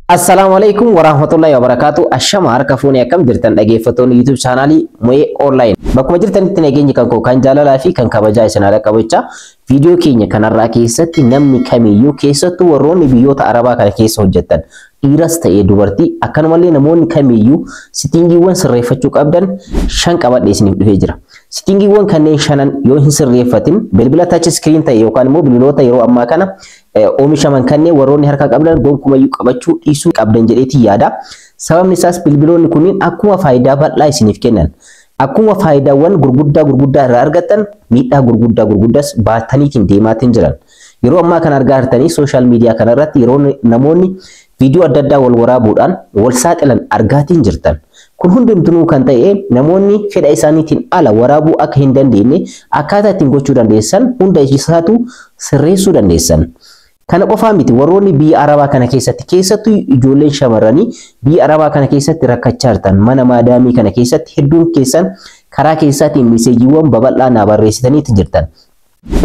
Assalamualaikum warahmatullahi wabarakatuh. Ashama harka fuuni akkam jirtan dhageeffattoonni YouTube channel Mo'ee Online. Bakkuma jirtanitti nageenyi kan koo kan jaalalaa fi kan kabajaa isin haala qabacha video keenya kanarraa keessatti namni kamiyyuu keessattuu warroonni biyyoota Arabaa kana keessa hojjetan dhiiras ta'ee dubartii akkanumallee namoonni kamiyyuu sitingiiwwan sirreeffachuu qabdan shan qabadhee isiniif dhufee jira. Sitingiiwwan kanneen shanan yoo hin sirreeffatin bilbila touch screen ta'e yookaan immoo bilbiloota yeroo ammaa kana oomishaman kanneen warroonni harka qabdan gonkumayyuu qabachuu dhiisuu qabdan jedheeti yaada. Sababni isaas bilbiloonni kunniin akkuma faayidaa bal'aa isiniif kennan akkuma faayidaawwan gurguddaa irraa argattan miidhaa gurguddaas baataniitiin deemaatiin jiran. Yeroo ammaa kana argaa jirtanii social media kanarratti yeroo namoonni viidiyoo adda addaa wal waraabuudhaan wal saaxilan argaatiin jirtan. Kun hundumtuu kan ta'e namoonni fedha isaaniitiin ala waraabuu akka hin dandeenye akkaataa ittiin gochuu dandeessan hunda isaatu sirreessuu dandeessan. Kana qofaa miti warroonni biyya Arabaa kana keessatti keessattuu ijoolleen shamarranii biyya Arabaa kana keessatti rakkachaa jirtan mana maadaamii kana keessatti hedduun keessan karaa keessaatiin meeseejiiwwan babal'aa naa barreessitaniitu jirtan.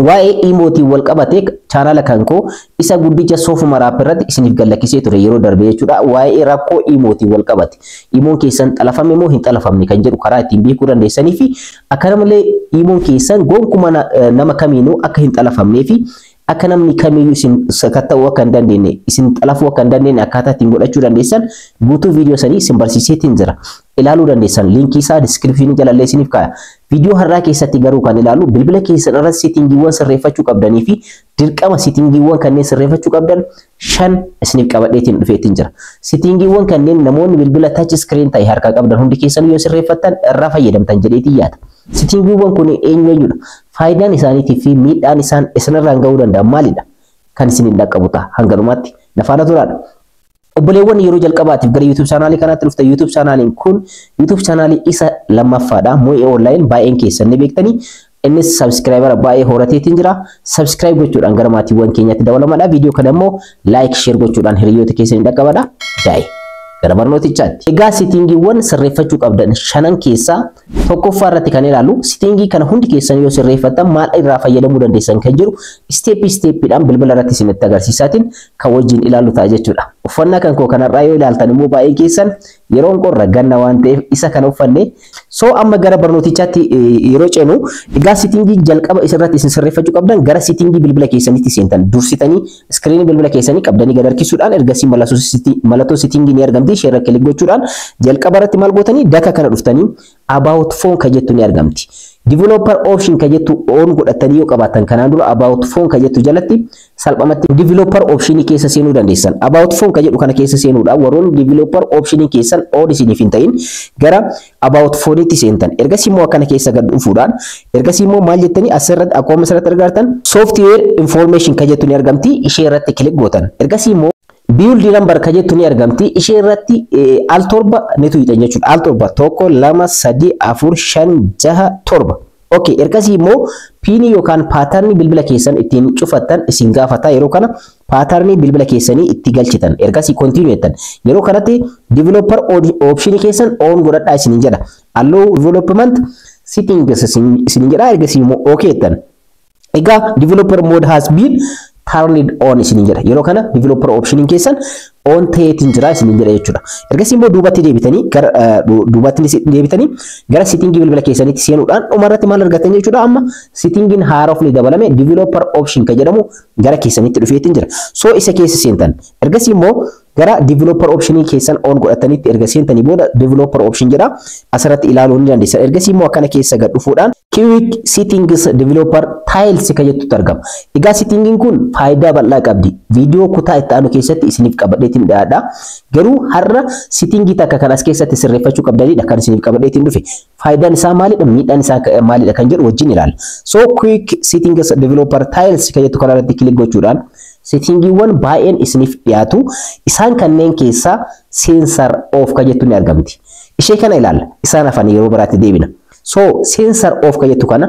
Waa'ee imootiin wal qabatee chaanala kankoo isa guddicha soofuma raap irratti isiniif gallakkisee ture yeroo darbe jechuudha. Waa'ee rakkoo imootiin wal qabate imoon keessan xalafame moo hin xalafamne kan jedhu karaa ittiin beekuu dandeessanii fi akkasumallee imoon keessan gonkuma nama kamiinuu akka hin xalafamnee fi akka namni kamiyyuu isin sakatta'uu akka hin dandeenye isin xalafuu akka hin dandeenye akkaataa ittiin godhachuu dandeessan guutuu viidiyoo sanii isin barsiiseetiin jira. Ilaaluu dandeessan linkii isaa description jalallee isiniif kaaya. Viidiyoo har'aa keessatti garuu kan ilaalu bilbila keessan irratti settingiiwwan sirreeffachuu qabdanii fi dirqama settingiiwwan kanneen sirreeffachuu qabdan shan isiniif qabadheetiin dhufeetiin jira. Settingiiwwan kanneen namoonni bilbila touch screen ta'e harkaa qabdan hundi keessan yoo sirreeffattan irraa fayyadamtan jedheetiin yaada. Settingiiwwan kun eenyuudha? Faayidaan isaaniitii fi miidhaan isaan isinirraan ga'uu danda'an maalidha? Kan isin hin dhaqqabu ta'a hangalumaatti nafaana turaadha. Obboleewwan yeroo jalqabaatiif gara YouTube channel kanaatti dhuftan YouTube channel kun YouTube channel isa lammaffaadha. Mo'ee Online baay'een keessan ni beektanii. Innis subscriber baay'ee horateetiin jira. Subscribe gochuudhaan gara maatiiwwan keenyatti dabalamaadha. Viidiyoo kana immoo like share gochuudhaan hiriyoota keessan dhaqqabadha. Daa'e. Gara barnootichaatti. Egaa settingiiwwan sirreeffachuu qabdan shanan keessaa tokkoffaa irratti kan ilaalu settingii kana hundi keessan yoo sirreeffattan maal irraa fayyadamuu dandeessan kan jiru steppiidhaan bilbila irratti isinitti agarsiisaatiin kan wajjin ilaalu ta'a jechuudha. Uffannaa kan koo kanarraa yoo ilaaltan immoo baay'ee keessan yeroon qorra ganna waan ta'eef isa kana uffanne soo amma gara barnootichaatti yeroo ceenu egaa settingii jalqaba isarratti isin sirreeffachuu qabdan gara settingii bilbila keessanitti seentan dursitanii iskiriinii bilbila keessanii qabdanii gad harkisuudhaan ergasii mallattoo settingii ni argamti. Share klik gochuudhaan jalqaba irratti maal gootanii daka kana dhuftanii about phone ka jettu ni argamti. Developer option ka jettu on godhatanii yoo qabaatan kanaan dura about phone ka jettu jalatti salphamatti developer option keessa seenuu dandeessan. About phone ka jedhu kana keessa seenuudhaan warroonni developer option keessan on isiniif hin ta'in gara about phone itti seentan. Ergasii immoo akkana keessa gad dhufuudhaan ergasii immoo maal jettanii asirratti akkuma asirratti argattan software information ka jettu ni argamti. Ishee irratti klik gootan. Ergasii immoo build number ka jettu ni argamti. Ishee irratti al torba netu hiixan jechuudha. Al torba tokko lama sadii afur shan jaha torba. Okay, ergasii immoo pin yookaan pattern bilbila keessan ittiin cufattan isin gaafata yeroo kana pattern bilbila keessanii itti galchitan. Ergasii continue jettan. Yeroo kanatti developer option keessan on godhadhaa isin jedha. Allow development settings isin jedha. Ergasii immoo okay jettan. Egaa developer mode has been turned on isin jedha. Yeroo kana developer option keessan on ta'eetiin jira isin jedha jechuudha. Ergasii immoo duubatti deebitanii gara settingii bilbila keessanitti seenuudhaan dhumarratti maal argattan jechuudha. Amma settingiin haarofni dabalame developer option ka jedhamu gara keessanitti dhufeetiin jira. So isa keessa seentan. Ergasii immoo gara developer option keessan on godhatanitti erga seentanii booda developer option jedha asirratti ilaaluu ni dandeessan. Ergasii immoo akkana keessa gad dhufuudhaan quick settings developer tiles ka jettutu argama. Egaa settingiin kun faayidaa bal'aa qabdi. Viidiyoo kutaa itti aanu keessatti isiniif qabadheetiin dhiyaadha. Garuu har'a settingii takka kan as keessatti sirreeffachuu qabdanidha kan isiniif qabadheetiin dhufe. Faayidaan isaa maalidha? Miidhaan isaa maalidha kan jedhu wajjin ilaalla. So quick settings developer tiles ka jettu kanarratti klik gochuudhaan settingiiwwan baay'een isiniif dhiyaatu. Isaan kanneen keessaa sensor off ka jettu ni argamti. Ishee kana ilaalla. Isaan hafan yeroo biraatti deebina. So sensor off ka jettu kana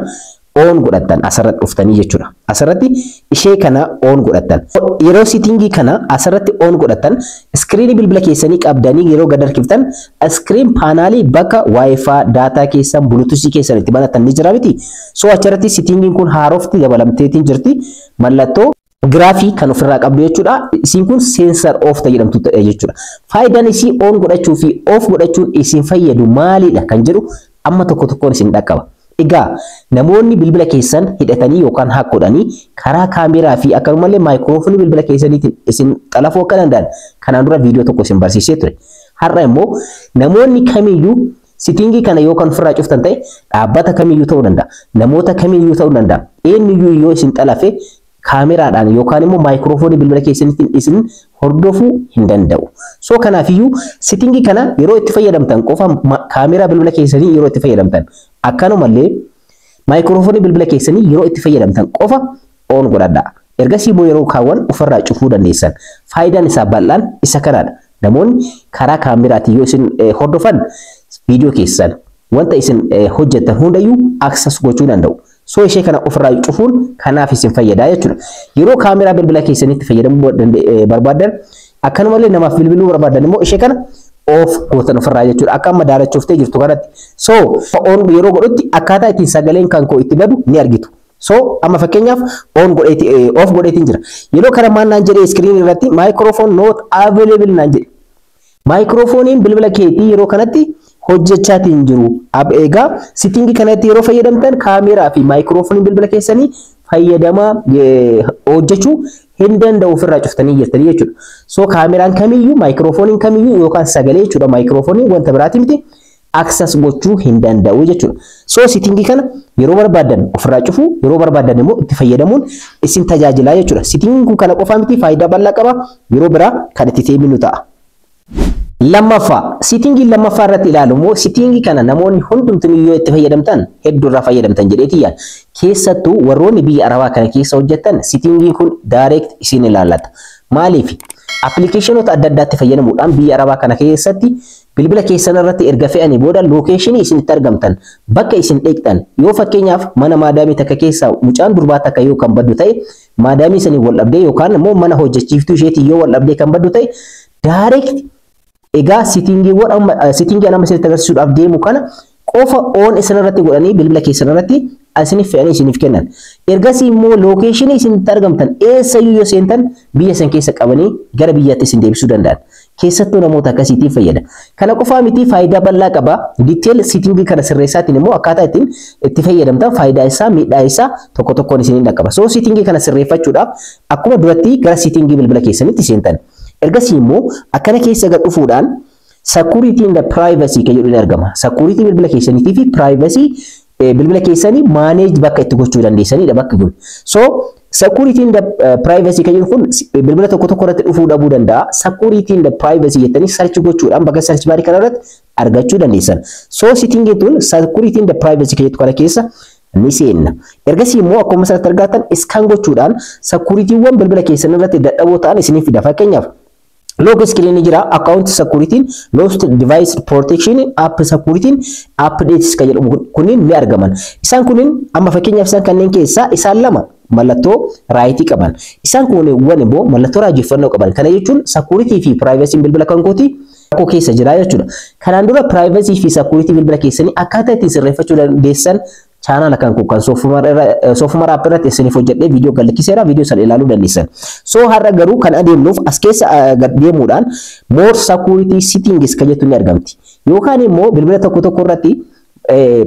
on godhattan asirratti dhuftanii jechuudha. Asirratti ishee kana on godhattan. Yeroo settingii kana asirratti on godhattan iskiriinii bilbila keessanii qabdanii yeroo gad harkiftan iskiriin paanaalii bakka wifi data keessan bluetooth keessan itti banatan ni jira miti. So achirratti settingiin kun haarofti dabalamteetiin jirti. Mallattoo Giraafii kan ofirraa qabdu jechuudha. Isin kun sensor off jedhamtu jechuudha. Faayidaan isii on godhachuu fi off godhachuun isin fayyadu maalidha kan jedhu amma tokko tokkoon isin dhaqqaba. Egaa namoonni bilbila keessan hidhatanii yookaan hakkoodhanii karaa kaameraa fi akkasumallee maayikiroofoonii bilbila keessaniitiin isin xalafuu akka danda'an kanaan dura viidiyoo tokko isin barsiisee ture. Har'a immoo namoonni kamiyyuu sitingii kana yookaan ofirraa cuftan ta'e dhaabbata kamiyyuu ta'uu danda'a. Namoota kamiyyuu ta'uu danda'a. Eenyuyyuu yoo isin xalafe kaameraadhaan yookaan immoo maayikiroofoonii bilbila keessaniitiin isin hordofuu hin danda'u. So kanaafiyyuu sitingii kana yeroo itti fayyadamtan qofa kaameraa bilbila keessanii yeroo itti fayyadamtan akkanumallee maayikiroofoonii bilbila keessanii yeroo itti fayyadamtan qofa on godhadha. Ergasii immoo yeroo kaawwan ofirraa cufuu dandeessan. Faayidaan isaa bal'aan isa kanaadha. Namoonni karaa kaameraatiin yoo isin hordofan viidiyoo keessan wanta isin hojjettan hundayyuu access gochuu danda'u. So ishee kana ofirraa cufuun kanaaf isin fayyada jechuudha. Yeroo kaameraa bilbila keessanitti fayyadamuu barbaadan akkanumallee namaaf bilbiluu barbaadan immoo ishee kana off gootan ofirraa jechuudha. Akka amma daalachoftee jirtu kanatti. So on yeroo godhutti akkaataa ittiin sagaleen kan koo itti badu ni argitu. So amma fakkeenyaaf off godheetiin jira. Yeroo kana maal naan jedhee screen irratti microphone not available naan jedhe. Microphonein bilbila keetii yeroo kanatti hojjechaatiin jiru. Egaa sitingii kanatti yeroo fayyadamtan kaameraa fi maayikiroofoonii bilbila keessanii fayyadamaa hojjechuu hin danda'u ofirraa cuftanii jirtanii jechuudha. So kaameraan kamiyyuu maayikiroofooniin kamiyyuu yookaan sagalee jechuudha maayikiroofooniin wanta biraati miti access gochuu hin danda'u jechuudha. So sitingii kana yeroo barbaadan ofirraa cufuu yeroo barbaadan immoo itti fayyadamuun isin tajaajila jechuudha. Sitingiin kun kana qofaa miti faayidaa bal'aa qaba. Yeroo biraa kan itti deeminu ta'a. Lammaffaa sitingii lammaffaa irratti ilaalu immoo sitingii kana namoonni hundumtuu yoo itti fayyadamtan hedduu irraa fayyadamtan jedheeti yaada. Keessattuu warroonni biyya Arabaa kana keessa hojjetan sitingiin kun direct isin ilaallata. Maaliif? Appilikeeshinoota adda addaatti fayyadamuudhaan biyya Arabaa kana keessatti bilbila keessan irratti erga fe'anii booda lookeeshinii isin itti argamtan bakka isin dheektan yoo fakkeenyaaf mana maadaamii takka keessa mucaan durbaa takka yoo kan baddu ta'e maadaamii sanii wal dhabdee yookaan immoo mana hojjechiiftuu isheetii yoo wal dhabdee kan baddu ta'e direct egaa sitingiiwwan amma isinitti agarsiisuudhaaf deemu kana qofa on isin irratti godhanii bilbila keessan irratti isiniif fe'anii isiniif kennan. Ergasii immoo lookeeshinii isinitti argamtan eessayyuu yoo seentan biyya san keessa qabanii gara biyyaatti isin deebisuu danda'an. Keessattuu namoota akkasiitiin fayyada. Kana qofaa miti faayidaa bal'aa qaba. Detail sitingii kana sirreessaatiin immoo akkaataa ittiin itti fayyadamtan faayidaa isaa miidhaa isaa tokko tokkoon isiniin dhaqqaba. So sitingii kana sirreeffachuudhaaf akkuma duratti gara sitingii bilbila keessanitti seentan. Ergasii immoo akkana keessa gad dhufuudhaan security and privacy kan jedhu ni argama. Security bilbila keessaniitii fi privacy bilbila keessanii manage bakka itti gochuu dandeessanidha bakki kun. So security and privacy kan jedhu kun bilbila tokko tokko irratti dhufuu dhabuu danda'a. Security and privacy jettanii search gochuudhaan bakka search bar kana irratti argachuu dandeessan. So sitingiin tun security and privacy kan jedhu kana keessa ni seenna. Ergasii immoo akkuma asirratti argattan scan gochuudhaan securityawwan bilbila keessan irratti dadhaboo ta'an isiniif fida. Fakkeenyaaf lock screen jira, account security, lost device protection, app security, updates kan jedhamu kunniin ni argaman. Isaan kunniin amma fakkeenyaaf isaan kanneen keessaa isaan lama mallattoo raayitii qaban. Isaan kunniin immoo mallattoo raajeffannoo qaban. Kana jechuun security fi privacy bilbila kan kooti akkoo keessa jira jechuudha. Kanaan dura privacy fi security bilbila keessanii akkaataa ittiin sirreeffachuu dandeessan channel kan ku kan software app irratti isiniif hojjedhee viidiyoo galchiseera viidiyoo san ilaaluu dandeessan. So har'a garuu kan adeemnuuf as keessa deemuudhaan more security settings kan jettu ni argamti. Yookaan immoo bilbila tokko tokko irratti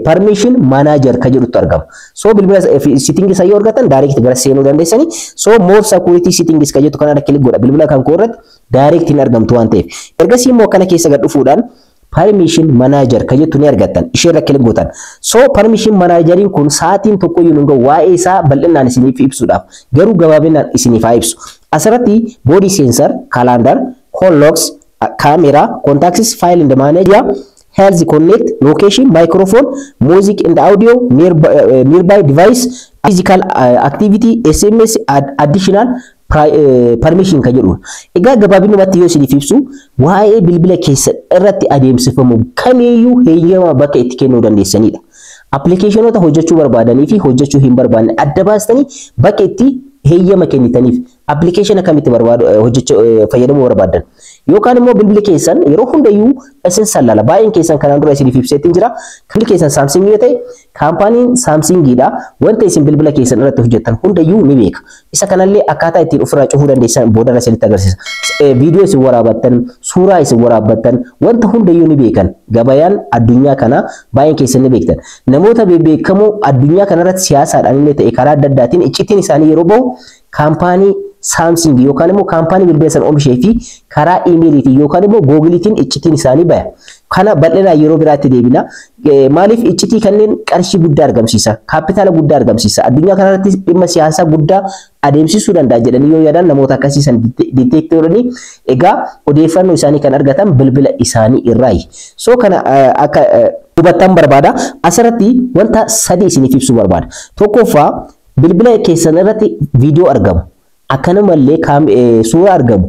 permission manager kan jedhutu argama. So bilbila settings yoo argatan direct gara seenuu dandeessani. So more security settings kan jettu kana kilik godha bilbila kan koo irratti direct ni argamtu waan ta'eef. Ergasii immoo kana keessa gad dhufuudhaan permission manager kan jettu ni argattan ishee irra kilik gootan. So permission managerin kun sa'aatiin tokko yoo nunga waa'ee isaa bal'inaan isiniif ibsuudhaaf garuu gabaabinaan isiniif ibsu. Asirratti body sensor, calendar, call logs, camera, contacts, file and manager, health connect, location, microphone, music and audio, nearby device, physical activity, SMS, additional permission kan jedhu. Egaa gabaabinumatti yoo isiniif ibsu waa'ee bilbila keessa irratti adeemsifamu kamiyyuu heeyyama bakka itti kennuu dandeessanidha. Appilikeeshinoota hojjechuu barbaadanii fi hojjechuu hin barbaanne adda baastanii bakka itti heeyyama kennitaniif application akkamitti barbaadu hojjechuu fayyadamuu barbaadan yookaan immoo bilbila keessan yeroo hundayyuu isin sallala baay'een keessan kanaan dura isiniif ibseetiin jira bilbilli keessan Samsung yoo ta'e kaampaaniin Samsungidha wanta isin bilbila keessan irratti hojjetan hundayyuu ni beeka isa kanallee akkaataa ittiin ofirraa cufuu dandeessan boodarra isinitti agarsiisa viidiyoo isin waraabbattan suuraa isin waraabbattan wanta hundayyuu ni beekan gabayaan addunyaa kana baay'een keessan ni beektan namoota beekamoo addunyaa kanarratti siyaasaadhaan illee ta'e karaa adda addaatiin iccitiin isaanii yeroo bahu kaampaanii Samsung yookaan immoo kaampaanii bilbila san oomishee fi karaa emailiitiin yookaan immoo googiliitiin iccitiin isaanii baya. Kana bal'inaa yeroo biraatti deebina. Maaliif iccitii kanneen qarshii guddaa argamsiisa, kaapitaala guddaa argamsiisa. Addunyaa kanarratti dhimma siyaasaa guddaa adeemsisuu danda'a jedhanii yoo yaadan namoota akkasii san diiteektorii egaa odeeffannoo isaanii kan argatan bilbila isaanii irraayi. So kana akka hubattan barbaada. Asirratti wanta sadii isiniif ibsuu barbaada. Tokkoffaa bilbila keessan irratti viidiyoo argamu. Akkanumallee suuraa argamu.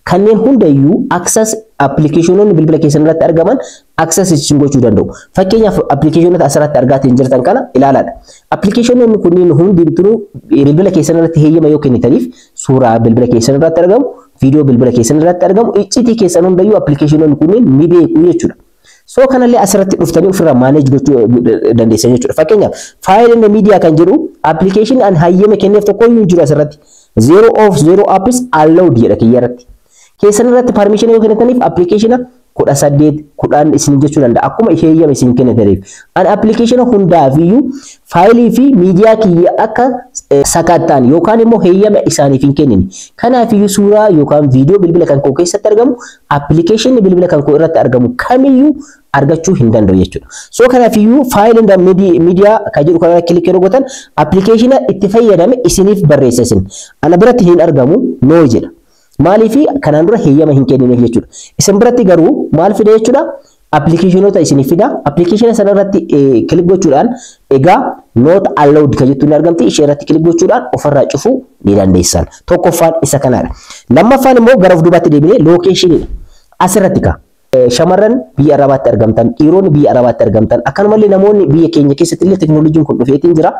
Kanneen hundayyuu access applicationoonni bilbila keessan irratti argaman access isin gochuu danda'u. Fakkeenyaaf applicationota asirratti argaatiin jirtan kana ilaalaa. Applicationoonni kunniin hundinuu bilbila keessan irratti heeyyama yoo kennitaniif suuraa bilbila keessan irratti argamu, viidiyoo bilbila keessan irratti argamu, iccitii keessan hundayyuu applicationoonni kunniin ni beeku jechuudha. So kanallee asirratti dhuftanii ofirraa manage gochuu dandeessan jechuudha. Fakkeenyaaf file in the media kan jedhu application an hayyama kenneef tokko iyyuu jiru asirratti. Zero apps allowed jedha kiyyarratti. Keessan irratti permission yoo kennitaniif application 18 isin jechuu danda'a. Akkuma heeyyama isin kennitaniif. An application hundaafiyyuu faayilii fi miidiyaa kiyya akka sakattaan yookaan immoo heeyyama isaaniif hin kennini. Kanaafiyyuu suuraa yookaan viidiyoo bilbila kan koo keessatti argamu application bilbila kan koo irratti argamu kamiyyuu argachuu hin danda'u jechuudha. So kanaafiyyuu faayilii inda miidiyaa kan jedhu kana kilik yeroo gootan application itti fayyadame isiniif barreessa isin. Ana biratti hin argamu no jedha. Maaliifi kanaan dura heeyyama hin kennineef jechuudha. Isin biratti garuu maal fida jechuudha? Applicationota isiniif fida. Application sana irratti kilik gochuudhaan egaa not allowed kan jettu ni argamti. Ishee irratti kilik gochuudhaan ofirraa cufuu ni dandeessan. Tokkoffaan isa kanaadha. Lammaffaan immoo gara of duubaatti deebinee locationidha. Asirratti ka. Shamarran biyya Arabaatti argamtan, dhiironni biyya Arabaatti argamtan, akkanumallee namoonni biyya keenya keessatti illee teknooloojiin kun dhufeetiin jira.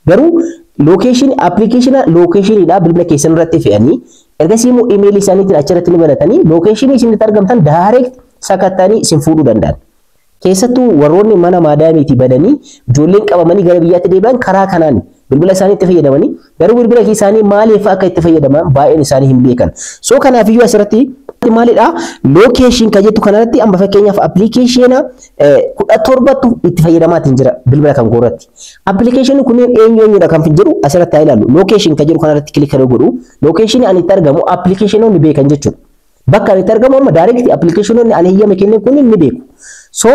Garuu location locationidha bilbila keessan irratti fe'anii ergasii immoo email isaaniitiin achirratti ni banatanii location isinitti argamtan direct sakattanii isin fuudhuu danda'an. Keessattuu warroonni mana maadaamiitii badanii ijoolleen qabamanii gara biyyaatti deebi'an karaa kanaan bilbila isaanii itti fayyadamanii garuu bilbila isaanii maaliif akka itti fayyadaman baay'een isaanii hin beekan. So kanaafiyyuu asirratti maalidha location kan jettu kanarratti amma fakkeenyaaf application 17tu itti fayyadamaatiin jira bilbila kan koorratti. Application kunneen eenyuudha kan jedhu asirratti haa ilaallu. Location kan jedhu kanarratti kilik godhu location ani itti argamu applicationonni beekan jechuudha. Bakka ani itti argamu amma direct applicationonni ani heeyyama kenneen kunniin ni beeku. So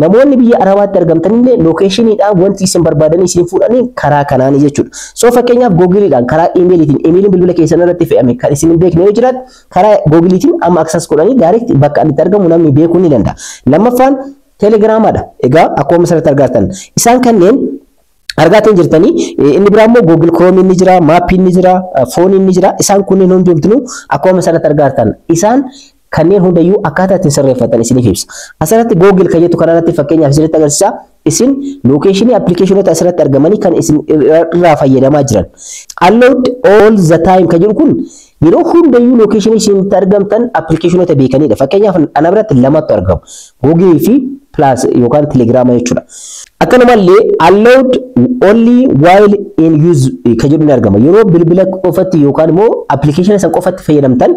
namoonni biyya Arabaatti argamtanillee locationidhaan wanti isin barbaadan isin fuudhanii karaa kanaanii jechuudha. So fakkeenyaaf googiliidhaan karaa emailiin bilbila keessan irratti fe'ame kan isin hin beekne yoo jiraat karaa googiliitiin amma access godhanii direct bakka ani itti argamu namni beekuu ni danda'a. Lammaffaan telegiraamaadha. Egaa akkuma asirratti argattan isaan kanneen argaatiin jirtanii inni biraa immoo Google Chrome ni jira, Map ni jira, Phone ni jira. Isaan kunneen hundumtuu akkuma asirratti argattan isaan kanneen hundayyuu akkaataa ittiin sirreeffatan isiniif ibsa. Asirratti Google kan jettu kanarratti fakkeenyaaf isinitti agarsiisa. Isin location applicationota asirratti argamanii kan isin irraa fayyadamaa jiran. Allowed all the time kan jedhu kun yeroo hundayyuu location isinitti argamtan applicationota beekanidha. Fakkeenyaaf ana biratti lamatu argamu. Google fi Plus yookaan Telegram jechuudha. Akkanumallee allowed only while in use kan jedhu ni argama. Yeroo bilbila qofatti yookaan immoo application san qofatti fayyadamtan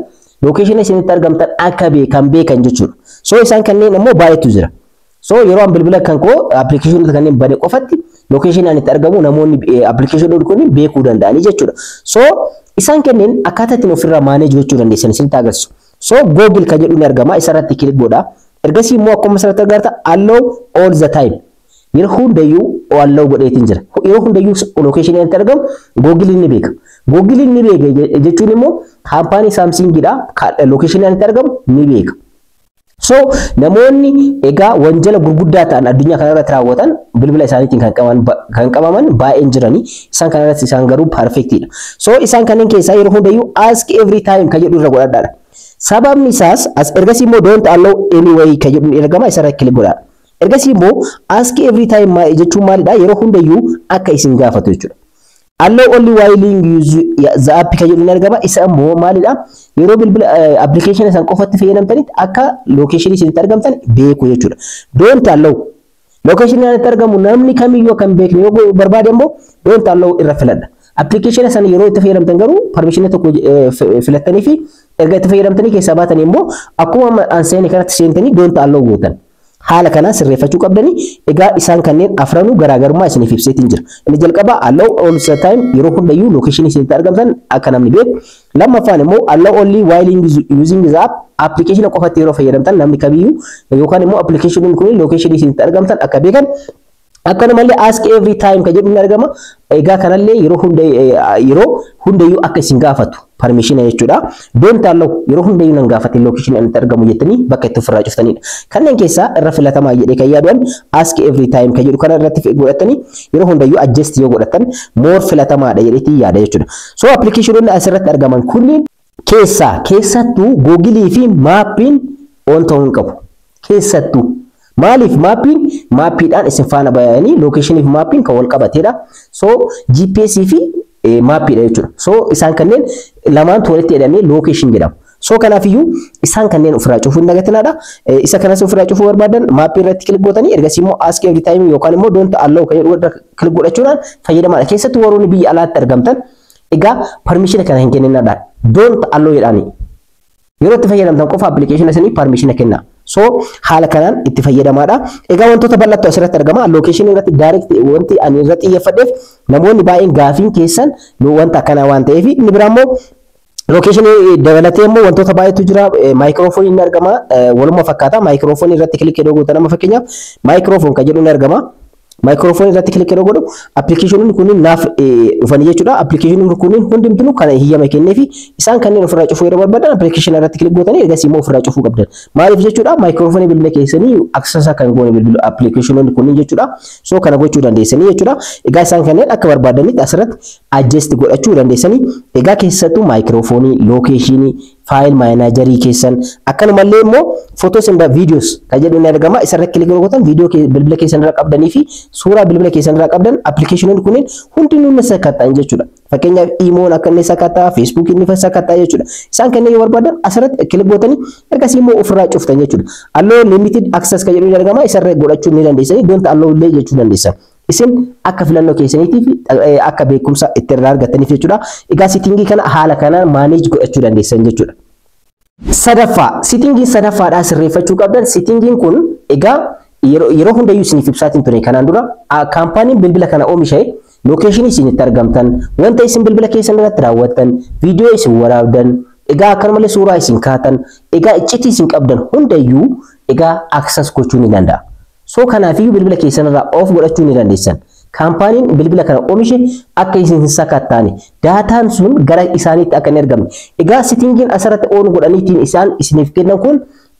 location isinitti argamtan akka beekan jechuudha. So isaan kanneen immoo baay'eetu jira. So yeroo an bilbila kan koo applicationota kanneen bane qofatti location ani itti argamu namoonni applicationota kunniin beekuu danda'anii jechuudha. So isaan kanneen akkaataa ittiin ofirraa manage gochuu dandeessan isinitti agarsiisu. So Google kan jedhu ni argama isarratti kilik godha. Ergasii immoo akkuma asirratti agarta allow all the time. Yeroo hundayyuu allow godheetiin jira. Yeroo hundayyuu location ani itti argamu Google ni beeka. Google ni beeka jechuun immoo kaampaanii Samsungidha location ani itti argamu ni beeka. So namoonni egaa wanjala gurguddaa ta'an addunyaa kana irratti raawwatan bilbila isaaniitiin kan qabaman baay'een jiranii isaan kana irratti isaan garuu perfectidha. So isaan kanneen keessaa yeroo hundayyuu ask every time kan jedhu irra godhadhaadha. Sababni isaas ergasii immoo don't allow anyway kan jedhu ergama isarratti kilik godhaa. Ergasii immoo ask every time jechuun maalidha yeroo hundayyuu akka isin gaafatu jechuudha. allow only while use the app kan jedhu argama isa ammoo maalidha yeroo bilbila application san qofatti fayyadamtanitti akka location isin argamtan beeku jechuudha don't allow location isin argamu namni kamiyyuu kan beekne yoo barbaade ammoo don't allow irra filadha application san yeroo itti fayyadamtan garuu permission tokko filattanii fi erga itti fayyadamtanii keessa baatanii ammoo akkuma anseen kanatti seentanii don't allow gootan haala kana sirreeffachuu qabdani egaa isaan kanneen afranu garaagarummaa isiniif ibseetiin jira inni jalqaba allow all the time yeroo hundayyuu location isin argamtan akka namni beeku lammaffaan immoo allow only while using the app application qofatti yeroo fayyadamtan namni kamiyyuu yookaan immoo application kun location isin argamtan akka beekan akkanumallee ask every time kan jedhu argama egaa kanallee yeroo hundayyuu akka isin gaafatu permission jechuudha don't allow yeroo hundayyuu nan gaafate location inni argamu jettanii bakka itti ofirraa cuftanidha kanneen keessaa irra filatamaa jedhee kan yaadu'an ask every time kan jedhu kana irratti godhatanii yeroo hundayyuu adjust yoo godhatan more filatamaadha jedheetii yaada jechuudha so applicationonni asirratti argaman kunniin keessattuu Google fi Maappiin on ta'uu qabu keessattuu Malif maappiidhaan isin faana bayanii location fi maappiin kan wal qabateedha. So GPS fi maappiidha jechuudha. So isaan kanneen lamaan walitti hidhamee location jedhamu. So kanaafiyyuu isaan kanneen ofirraa cufuu hin dagatinaadha. Isa kanas ofirraa cufuu barbaadan maappii irratti kilik gootanii ergasii immoo ask every time yookaan immoo don't allow kan jedhu kilik godhachuudhaan fayyadamaadha. Keessattuu warroonni biyya alaatti argamtan egaa permission kana hin kenninaadha. Don't allow jedhanii yeroo itti fayyadamtan qofa application isinii permission kenna. So haala kanaan itti fayyadamaadha. Egaa wantoota bal'aatu asirratti argama. Location irratti direct wanti ani irratti xiyyeeffadheef namoonni baay'een gaafiin keessan wanta kana waan ta'eef inni biraa immoo location dabalatee immoo wantoota baay'eetu jira. Microphone inni argama. Waluma fakkaata. Microphone irratti click godhuu goota nama fakkeenyaaf microphone kan jedhu ni argama. Microphone irratti click godhu application kunniin naaf dhufanii jechuudha. Application kunniin hundumtuu kan hiyyama kenneefi isaan kanneen ofirraa cufuu yeroo barbaadan application irratti click gootanii ergasii immoo ofirraa cufuu qabdan. Maaliif jechuudha microphone bilbila keessanii access kan goone bilbila application kunniin jechuudha. So kana gochuu dandeessanii jechuudha. Egaa isaan kanneen akka barbaadanitti asirratti adjust godhachuu dandeessanii. Egaa keessattuu microphone, location, file manager keessan akkanumallee immoo photos and videos kan jedhu ni argama. Isarratti click gootan video bilbila keessan irra qabdanii fi suuraa bilbila keessan irraa qabdan application kunniin hundinuu ni sakkataan jechuudha. Fakkeenyaaf imoon akka inni sakkataa, Facebook inni sakkataa jechuudha. Isaan kanneen yoo barbaadan asirratti click gootanii ergasii immoo ofirraa cuftan jechuudha. Allow limited access kan jedhu ni argama. Isarra godhachuu ni dandeessanii don't allow illee jechuu dandeessan. Isin akka filannoo keessaniitiif akka beekumsa itti irraa argataniif jechuudha. Egaa settingii kana haala kanaan manage godhachuu dandeessan jechuudha. Sadaffaa settingii sadaffaadhaa sirreeffachuu qabdan. Settingiin kun egaa yeroo hundayyuu isiniif ibsaatiin ture kanaan dura kaampaaniin bilbila kana oomishe location isin itti argamtan wanta isin bilbila keessan irratti raawwattan viidiyoo isin waraabdan egaa akkanumallee suuraa isin kaatan egaa iccitii isin qabdan hundayyuu egaa access gochuu ni danda'a. So kanaafiyyuu bilbila keessan irraa off godhachuu ni dandeessan. Kaampaaniin bilbila kana oomishe akka isin hin sakkattaane daataan sun gara isaaniitti akka hin argamne. Egaa settingiin asirratti on godhaniitiin isaan isiniif kennan kun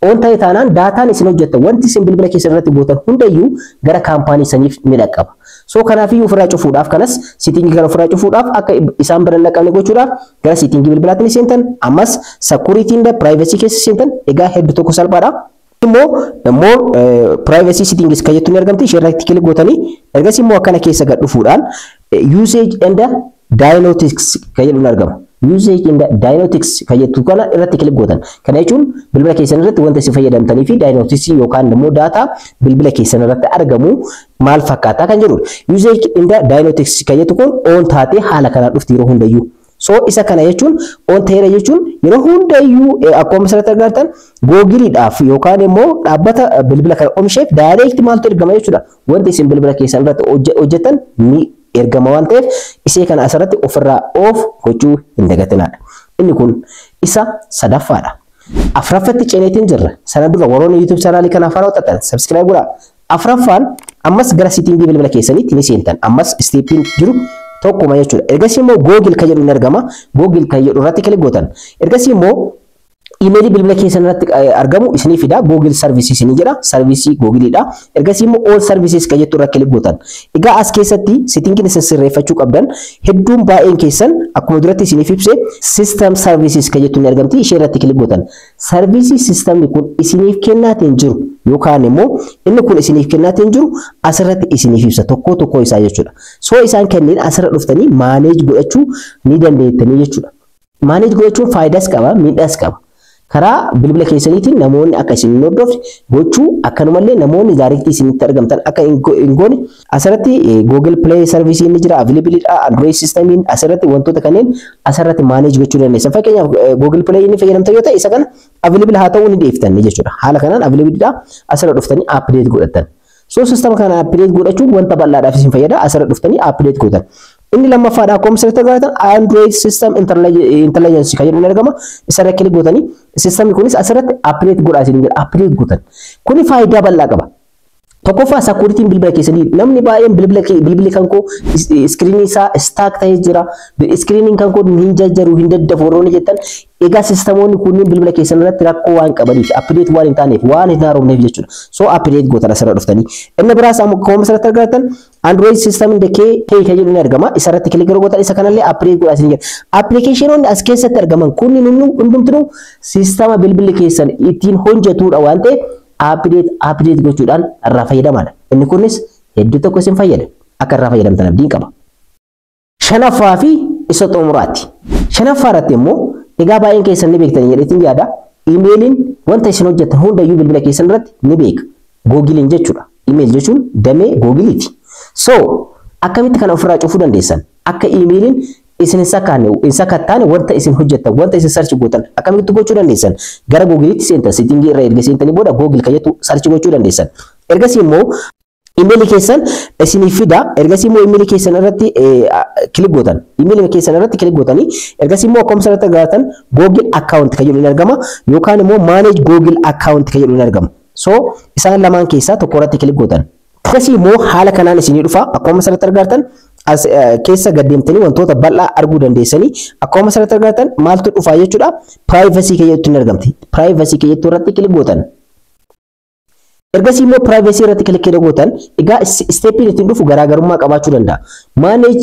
on ta'e taanaan daataan isin hojjettan wanti isin bilbila keessan irratti gootan hundayyuu gara kaampaanii saniif ni dhaqqaba. So kanaafiyyuu ofirraa cufuudhaaf kanas settingii kana ofirraa cufuudhaaf akka isaan bira hin dhaqqabne gochuudhaaf gara settingii bilbilaatiin seentan ammas security and privacy keessa seentan egaa hedduu tokko salphaadha. More privacy settings kan jettu ni argamti. Ishee irratti click gootanii ergasii immoo akkana keessa gad dhufuudhaan usage and diagnostics kan jedhu ni argama. Usage and diagnostics kan jettu kana irratti click gootan. Kana jechuun bilbila keessan irratti wanta isin fayyadamtanii fi diagnostics yookaan immoo data bilbila keessan irratti argamu maal fakkaata kan jedhudha. Usage and diagnostics kan jettu kun on taatee haala kanaan dhufti yeroo hundayyuu. So isa kana jechuun on ta'eera jechuun yeroo hundayyuu akkuma asirratti agartan Google-dhaaf yookaan immoo dhaabbata bilbila kana oomisheef direct maaltu ergama jechuudha. Wanti isin bilbila keessan irratti hojjetan ni ergama waan ta'eef isee kana asirratti ofirraa off gochuu hin dagatinaadha. Inni kun isa sadaffaadha. Afuraffatti ceneetiin jirra. Sana dura warroonni YouTube channel kana afaan hojjetan subscribe godhaa. Afuraffaan ammas gara settingii bilbila keessaniitti ni seentan. Ammas steppiin jiru tokkuma jechuudha. Ergasii immoo Google kan jedhu ni argama. Google kan jedhu irratti click gootan. Ergasii immoo email bilbila keessan irratti argamu isinii fida. Google services ni jedha. Service Google-dha. Ergasii immoo all services kan jettu irratti click gootan. Egaa as keessatti settingiin isin sirreeffachuu qabdan hedduun baay'een keessan akkuma duratti isiniif ibse system services kan jettu ni argamti. Ishee irratti click gootan. Service system kun isiniif kennaatiin jiru yookaan immoo inni kun isiniif kennaatiin jiru asirratti isiniif ibsa tokko isaa jechuudha. So isaan kanneen asirra dhuftanii manage godhachuu ni dandeettanii jechuudha. Manage godhachuun faayidaas qaba, miidhaas qaba. Karaa bilbila keessaniitiin namoonni akka isin hordofne gochuu akkanumallee namoonni directly isinitti argamtan akka hin goone asirratti Google Play Service ni jira, available dha, Android system asirratti wantoota kanneen asirratti manage gochuu dandeessan. Fakkeenyaaf Google Play ni fayyadamtan yoo ta'e isa kana available haa ta'uu ni deeftan jechuudha. Haala kanaan available dha asirra dhuftanii update godhatan. So system kana update godhachuun wanta bal'aadhaaf isin fayyada. Asirra dhuftanii update godhatan. Inni lammaffaadha akkuma sirriitti argatan Android System Intelligence kan jedhamu argama. Isarra kilik gootanii systemni kunis asirratti update godhaa isin jedha. Update gootan. Kuni faayidaa bal'aa qaba. Tokkoffaa security bilbila keessanii namni baay'een bilbilli kan koo screen isaa stack ta'ee jira. Screen kan koo hin jajjaru hin daddafu warroonni jettan egaa sistemoonni kunniin bilbila keessan irratti rakkoo waan qabaniif update waan hin taaneef waan hin haaromneef jechuudha. So update gootan asirra dhuftanii. Inni biraas akkuma asirratti argatan Android system in the kan jedhu argama. Isarratti kilik gootan isa kanallee update godhaa isin jedha. Applicationonni as keessatti argaman kunniin hundumtuu sistema bilbilli keessan ittiin hojjetudha waan ta'eef update gochuudhaan irraa fayyadamaa. Inni kunis hedduu tokko isin fayyada. Akka irraa fayyadamtan abdiin qaba. Shanaffaa fi isa xumuraati. Shanaffaa irratti immoo egaa baay'een keessan ni beektanii jedheetiin yaada. Emailiin wanta isin hojjettan hundayyuu bilbila keessan irratti ni beeka. Googiliin jechuudha. Email jechuun damee Googiliiti. So akkamitti kana ofirraa cufuu dandeessan? Akka emailiin isin sakkattaane wanta isin hojjettan wanta isin search gootan akkamitti gochuu dandeessan? Gara Googiliitti seentan setting irra erga seentanii booda Google kan jettu search gochuu dandeessan. Ergasii immoo email keessan isiniif fida. Ergasii immoo email keessan irratti kilik gootan. Email keessan irratti kilik gootanii ergasii immoo akkuma asirratti argatan Google account kan jedhu ni argama yookaan immoo manage Google account kan jedhu ni argama. So isaan lamaan keessaa tokko irratti kilik gootan. Ergasii immoo haala kanaan isinii dhufa akkuma asirratti argatan keessa gaddeemtanii wantoota bal'aa arguu dandeessanii akkuma asirratti argatan maaltu dhufa jechuudha. Privacy kan jedhutti ni argamti. Privacy kan jettu irratti kilik gootan. Ergasii immoo privacy irratti kilik gootan egaa steppiin ittiin dhufu garaagarummaa qabaachuu danda'a. Manage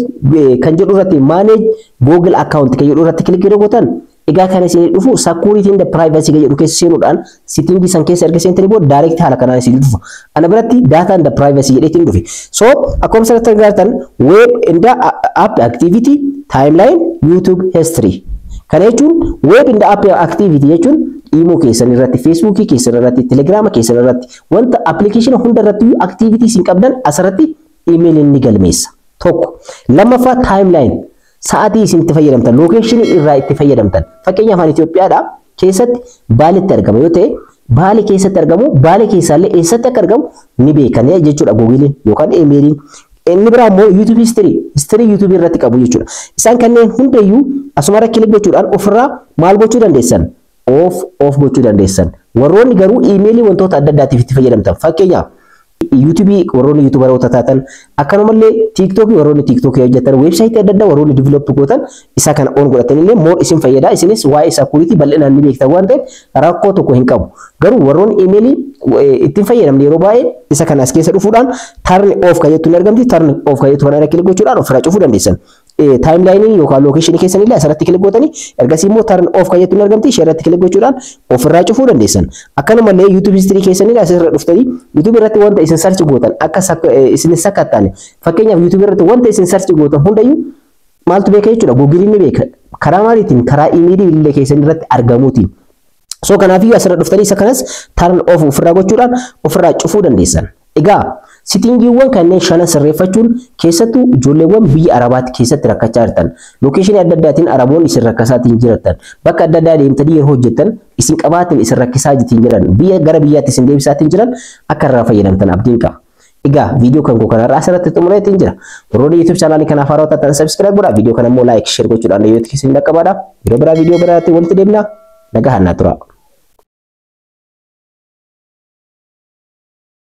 kan jedhu irratti manage Google account kan jedhu irratti kilik gootan egaa kan isin dhufu security and privacy kan jedhu keessa seenuudhaan setting san keessa erga seentanii booda direct haala kanaan isin dhufa. Ana biratti data and privacy jedheetiin dhufe. So akkuma asirratti argatan web and app activity timeline YouTube history. Kana jechuun web and app activity jechuun imo keessan irratti Facebook keessan irratti Telegram keessan irratti wanta application hunda irratti activities hin qabdan asirratti email ni galmeessa. Tokko lammaffaa timeline sa'aatii isin itti fayyadamtan location irraa itti fayyadamtan. Fakkeenyaaf afaan Itoophiyaadha keessatti Baalitti argama yoo ta'e Baali keessatti argamu Baali keessaallee eessatti akka argamu ni beekan jechuudha Googlein yookaan emailiin. Inni biraa immoo YouTube history YouTube irratti qabu jechuudha. Isaan kanneen hundayyuu asuma kilik gochuudhaan ofirraa maal gochuu dandeessan? Off gochuu dandeessan. Warroonni garuu emailii wantoota adda addaatiif itti fayyadamtan. Fakkeenyaaf YouTube warroonni YouTuberoota taatan akkanumallee TikTok warroonni TikTok hojjetan website adda addaa warroonni develop gootan isa kana on godhatanillee more isin fayyada. Isinis waa'ee security bal'inaan ni beektan waan ta'eef rakkoo tokko hin qabu. Garuu warroonni emailii ittiin fayyadamne yeroo baay'ee isa kana as keessa dhufuudhaan turn off kan jettu ni argamti. Turn off kan jettu kana kilik gochuudhaan ofirraa cufuu dandeessan. Timeline yookaan location keessanillee asirratti kilik gootanii ergasii immoo turn off kan jettu ni argamti. Ishee irratti kilik gochuudhaan ofirraa cufuu dandeessan. Akkanumallee YouTube history keessanillee asirra dhuftanii YouTube irratti wanta isin search gootan akka isin sakkattaane fakkeenyaaf YouTube irratti wanta isin search gootan hundayyuu maaltu beeka jechuudha. Google ni beeka. Karaa maaliitiin? Karaa emailii bilbila keessan irratti argamuutiin. So kanaafiyyuu asirra dhuftanii isa kanas turn off ofirraa gochuudhaan ofirraa cufuu dandeessan. Egaa settingiiwwan kanneen shanan sirreeffachuun keessattuu ijoolleewwan biyya Arabaatti keessatti rakkachaa jirtan location adda addaatiin Araboonni isin rakkisaatiin jiratan bakka adda addaa deemtanii yeroo hojjettan isin qabaatiin isin rakkisaa jiran biyya gara biyyaatti isin deebisaatiin jiran akka irraa fayyadamtan abdiin qaba. Egaa viidiyoo kan kanarraa asirratti xumureetiin jira. Warroonni YouTube channel kana haaraa taatan subscribe godhaa. Viidiyoo kana immoo like share gochuudhaan yoo itti isin dhaqqabaadha. Yeroo biraa viidiyoo biraatti walitti deemna. Nagahaan naa tura.